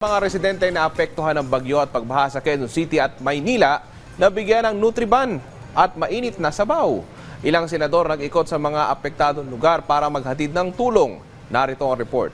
Mga residente na apektuhan ng bagyo at pagbaha sa Quezon City at Maynila nabigyan ng Nutriban at mainit na sabaw. Ilang senador nag-ikot sa mga apektadong lugar para maghatid ng tulong. Narito ang report.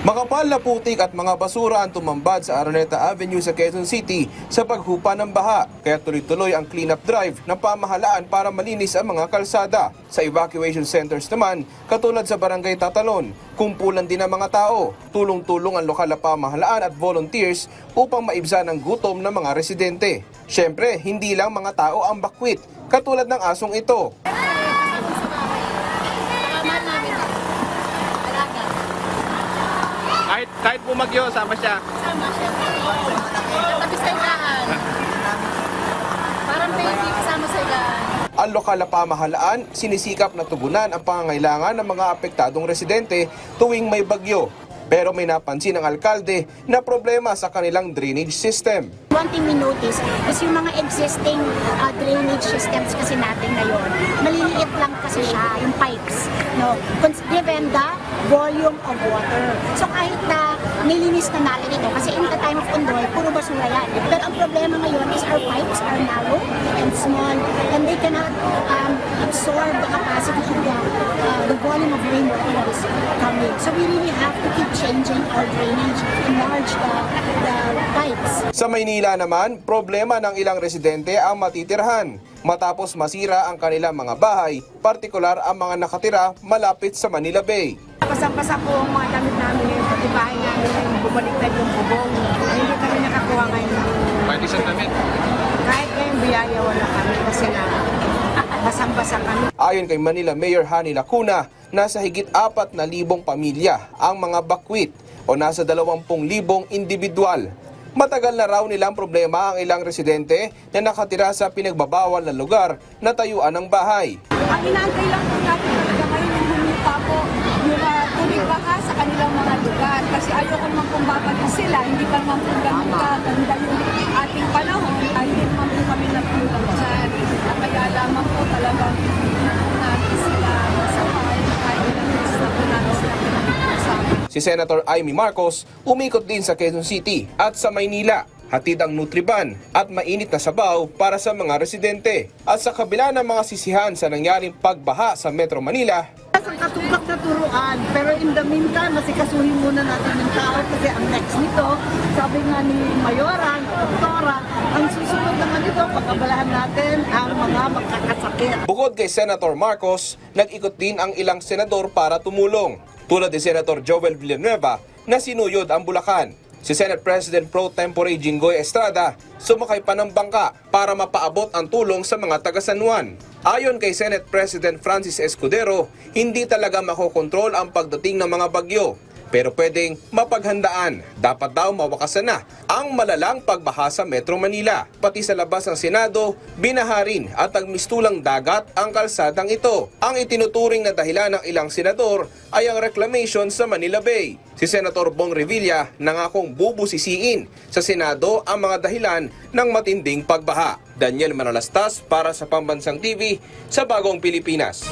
Makapal na putik at mga basura ang tumambad sa Araneta Avenue sa Quezon City sa paghupa ng baha. Kaya tuloy-tuloy ang cleanup drive ng pamahalaan para malinis ang mga kalsada. Sa evacuation centers naman, katulad sa Barangay Tatalon, kumpulan din ang mga tao. Tulong-tulong ang lokal na pamahalaan at volunteers upang maibsan ang gutom ng mga residente. Siyempre, hindi lang mga tao ang bakwit, katulad ng asong ito. Kahit bumagyo, sama siya. Sama siya. Katabi sa ilahan. Parang baby kasama sa ilahan. Ang lokal na pamahalaan sinisikap na tugunan ang pangangailangan ng mga apektadong residente tuwing may bagyo. Pero may napansin ang alkalde na problema sa kanilang drainage system. One thing we notice is yung mga existing drainage systems kasi natin ngayon, maliliit lang kasi siya, yung pipes, no? Given the volume of water. So kahit na nilinis na natin ito, kasi in the time of Ondoy, puro basura yan. Pero ang problema ngayon is our pipes are narrow and small and they cannot absorb the capacity of the volume of rainwater that is coming. So we really have to keep changing our drainage, enlarge the pipes. Sa Maynila naman, problema ng ilang residente ang matitirhan matapos masira ang kanilang mga bahay, partikular ang mga nakatira malapit sa Manila Bay. Pasang-pasa po ang mga damit namin ngayon, pati bahay namin, bumaliktad yung bubong. Hindi kami nakakuha ngayon. Pwede sa damit. Kahit ngayong biyaya, wala kami kasi na basang-basa kami. Ayon kay Manila Mayor Hani Lacuna, nasa higit 4,000 pamilya ang mga bakwit o nasa 20,000 individual. Matagal na raw nilang problema ang ilang residente na nakatira sa pinagbabawal na lugar na tayuan ng bahay. Ang inaantay lang po natin talaga ngayon yung humipa po yung tubig baka sa kanilang mga lugar. Kasi ayoko naman pong babalik sila, hindi pa naman po ganda yung ating panahon. Hindi naman po kami natulog dyan. Kaya lamang po talagang natin sila sa bahay. Kaya na po natin sila pinag-usapan. Si Senator Amy Marcos umikot din sa Quezon City at sa Maynila. Hatid ang Nutriban at mainit na sabaw para sa mga residente. At sa kabila ng mga sisihan sa nangyaring pagbaha sa Metro Manila, Ang katumbak na turuan, pero in the meantime, masikasuhin muna natin yung tao kasi ang next nito, sabi nga ni Mayora, Doktora, ang susunod naman ito, pagkabalahan natin ang mga magkakasakit. bukod kay Senator Marcos, nag-ikot din ang ilang senador para tumulong. Tulad ni Senator Joel Villanueva na sinuyod ang Bulacan. Si Senate President Pro Tempore Jinggoy Estrada sumakay pa ng bangka para mapaabot ang tulong sa mga taga San Juan. Ayon kay Senate President Francis Escudero, hindi talaga makokontrol ang pagdating ng mga bagyo. Pero pwedeng mapaghandaan. Dapat daw mawakasan na ang malalang pagbaha sa Metro Manila. Pati sa labas ng Senado, binaharin at nagmistulang dagat ang kalsadang ito. Ang itinuturing na dahilan ng ilang senador ay ang reclamation sa Manila Bay. Si Senator Bong Revilla nangakong bubusisiin sa Senado ang mga dahilan ng matinding pagbaha. Daniel Manalastas para sa Pambansang TV sa Bagong Pilipinas.